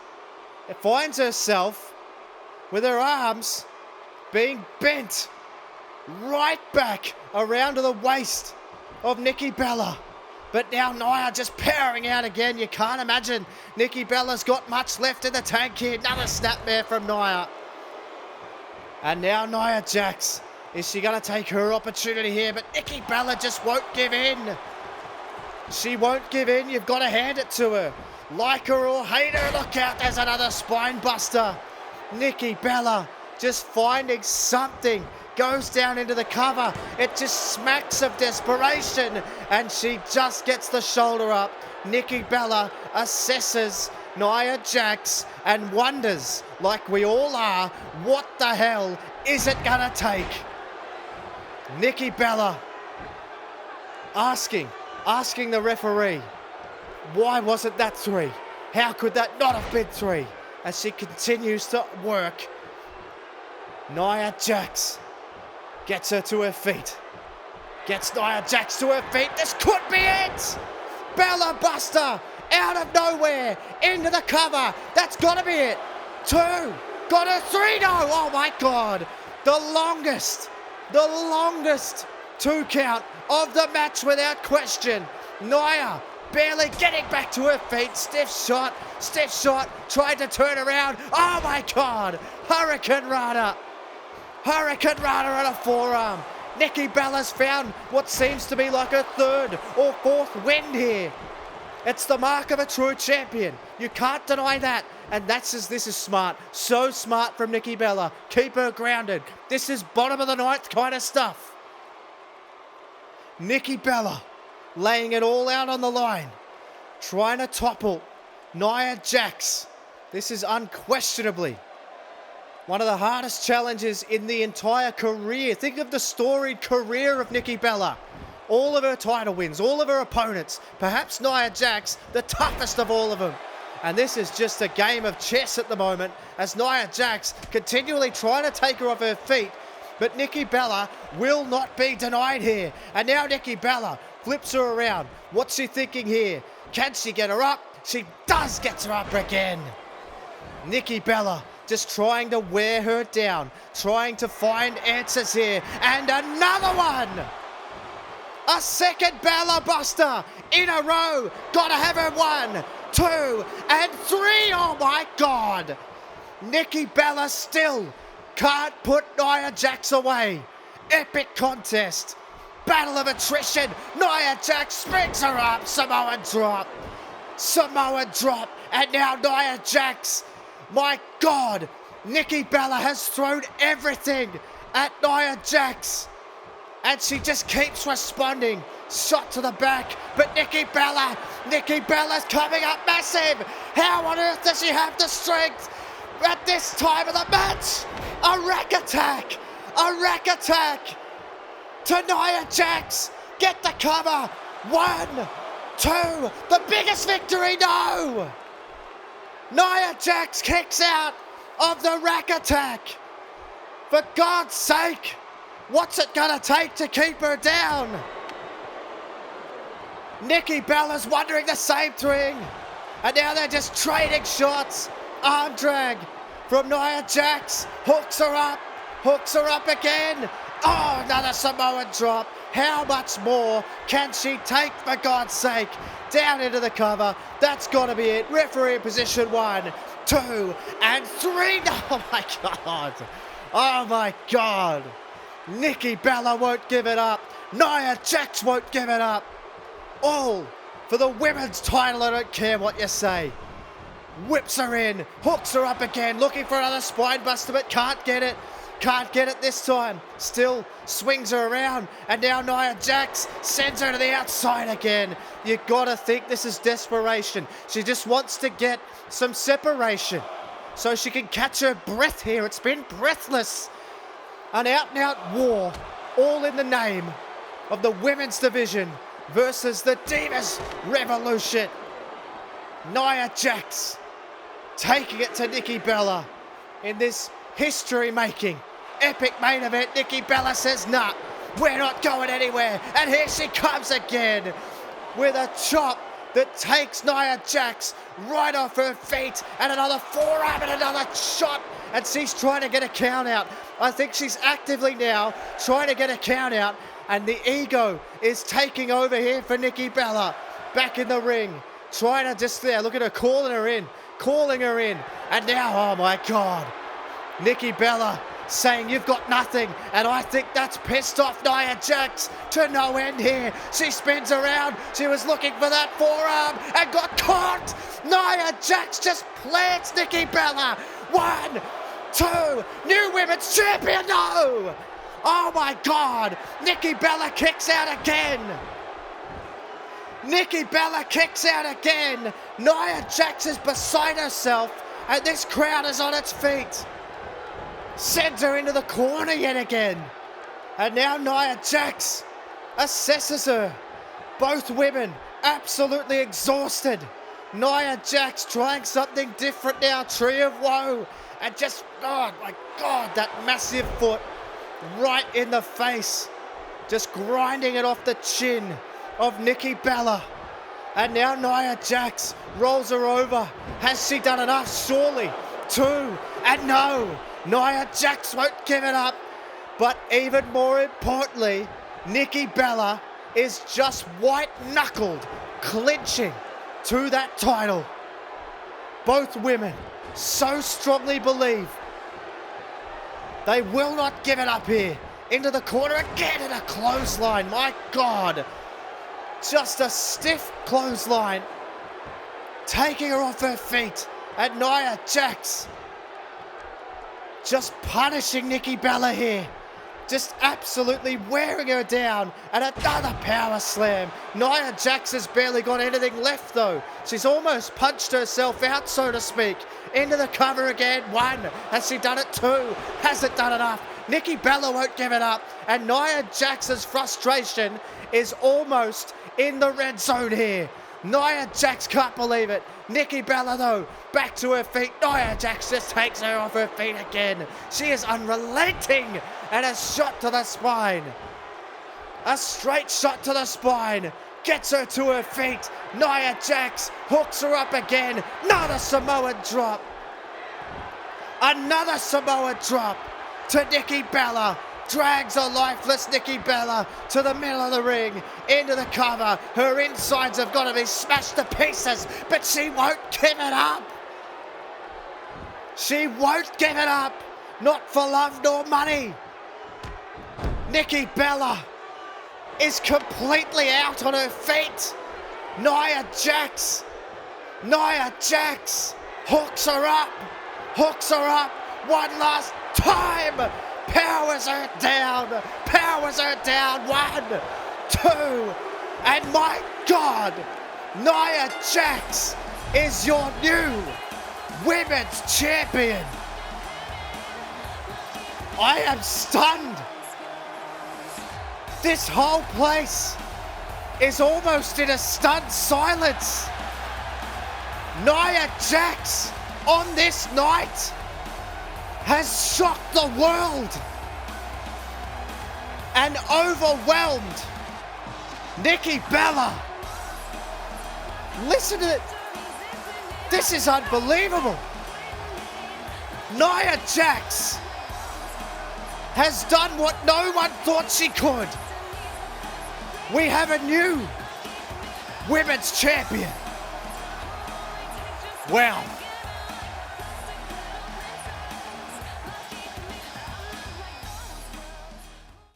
Speaker 1: finds herself with her arms being bent right back around to the waist of Nikki Bella. But now Nia just powering out again. You can't imagine Nikki Bella's got much left in the tank here. Another snapmare from Nia. And now Nia Jax. Is she going to take her opportunity here? But Nikki Bella just won't give in. She won't give in. You've got to hand it to her. Like her or hate her, look out. There's another spine buster. Nikki Bella just finding something. Goes down into the cover. It just smacks of desperation. And she just gets the shoulder up. Nikki Bella assesses Nia Jax and wonders, like we all are, what the hell is it gonna take? Nikki Bella asking the referee, why wasn't that 3? How could that not have been 3? As she continues to work. Nia Jax gets her to her feet. Gets Nia Jax to her feet. This could be it! Bella Buster out of nowhere into the cover. That's got to be it. 2. Got her 3. No. Oh my God. The longest 2 count of the match without question. Nia barely getting back to her feet. Stiff shot. Tried to turn around. Oh my God. Hurricane Rana on a forearm. Nikki Bella's found what seems to be like her 3rd or 4th win here. It's the mark of a true champion. You can't deny that. And this is smart. So smart from Nikki Bella. Keep her grounded. This is bottom of the 9th kind of stuff. Nikki Bella laying it all out on the line. Trying to topple Nia Jax. This is unquestionably one of the hardest challenges in the entire career. Think of the storied career of Nikki Bella. All of her title wins, all of her opponents. Perhaps Nia Jax, the toughest of all of them. And this is just a game of chess at the moment as Nia Jax continually trying to take her off her feet. But Nikki Bella will not be denied here. And now Nikki Bella flips her around. What's she thinking here? Can she get her up? She does get her up again. Nikki Bella just trying to wear her down, trying to find answers here. And another one! A second Bella Buster in a row. Gotta have her 1, 2, and 3. Oh my God. Nikki Bella still can't put Nia Jax away. Epic contest. Battle of attrition. Nia Jax springs her up. Samoan drop. And now Nia Jax. My God. Nikki Bella has thrown everything at Nia Jax. And she just keeps responding. Shot to the back. But Nikki Bella's coming up massive. How on earth does she have the strength at this time of the match? A rack attack to Nia Jax. Get the cover. 1, 2. The biggest victory. No. Nia Jax kicks out of the rack attack. For God's sake. What's it gonna take to keep her down? Nikki Bella's wondering the same thing. And now they're just trading shots. Arm drag from Nia Jax. Hooks her up again. Oh, another Samoan drop. How much more can she take, for God's sake? Down into the cover. That's got to be it. Referee in position 1, 2, and 3. Oh my God. Oh my God. Nikki Bella won't give it up. Nia Jax won't give it up. All for the women's title. I don't care what you say. Whips her in. Hooks her up again. Looking for another spine buster, but can't get it. Can't get it this time. Still swings her around. And now Nia Jax sends her to the outside again. You gotta think this is desperation. She just wants to get some separation so she can catch her breath here. It's been breathless. An out-and-out war, all in the name of the women's division versus the Divas Revolution. Nia Jax taking it to Nikki Bella in this history-making, epic main event. Nikki Bella says, nah, we're not going anywhere. And here she comes again with a chop that takes Nia Jax right off her feet, and another forearm and another shot, and she's trying to get a count out. I think she's actively now trying to get a count out, and the ego is taking over here for Nikki Bella. Back in the ring, trying to just there, look at her calling her in, and now, oh my God, Nikki Bella saying you've got nothing, and I think that's pissed off Nia Jax to no end here. She spins around, she was looking for that forearm and got caught. Nia Jax just plants Nikki Bella. 1, 2, new women's champion, no! Oh my God, Nikki Bella kicks out again. Nikki Bella kicks out again. Nia Jax is beside herself, and this crowd is on its feet. Sends her into the corner yet again. And now Nia Jax assesses her. Both women absolutely exhausted. Nia Jax trying something different now. Tree of Woe. And just, oh my God, that massive foot right in the face. Just grinding it off the chin of Nikki Bella. And now Nia Jax rolls her over. Has she done enough? Surely. 2, and no. Nia Jax won't give it up, but even more importantly, Nikki Bella is just white-knuckled, clinching to that title. Both women so strongly believe they will not give it up here. Into the corner again in a clothesline, my God. Just a stiff clothesline, taking her off her feet, and Nia Jax just punishing Nikki Bella here. Just absolutely wearing her down. And another power slam. Nia Jax has barely got anything left though. She's almost punched herself out, so to speak. Into the cover again. 1. Has she done it? 2. Hasn't done enough. Nikki Bella won't give it up. And Nia Jax's frustration is almost in the red zone here. Nia Jax can't believe it. Nikki Bella, though, back to her feet. Nia Jax just takes her off her feet again. She is unrelenting, and a shot to the spine. A straight shot to the spine. Gets her to her feet. Nia Jax hooks her up again. Another Samoan drop. Another Samoan drop to Nikki Bella. Drags a lifeless Nikki Bella to the middle of the ring, into the cover. Her insides have got to be smashed to pieces, but she won't give it up. She won't give it up, not for love nor money. Nikki Bella is completely out on her feet. Nia Jax hooks her up, one last time. Powers her down. 1, 2, and my God, Nia Jax is your new women's champion. I am stunned. This whole place is almost in a stunned silence. Nia Jax on this night has shocked the world and overwhelmed Nikki Bella. Listen to it. This is unbelievable. Nia Jax has done what no one thought she could. We have a new women's champion. Wow.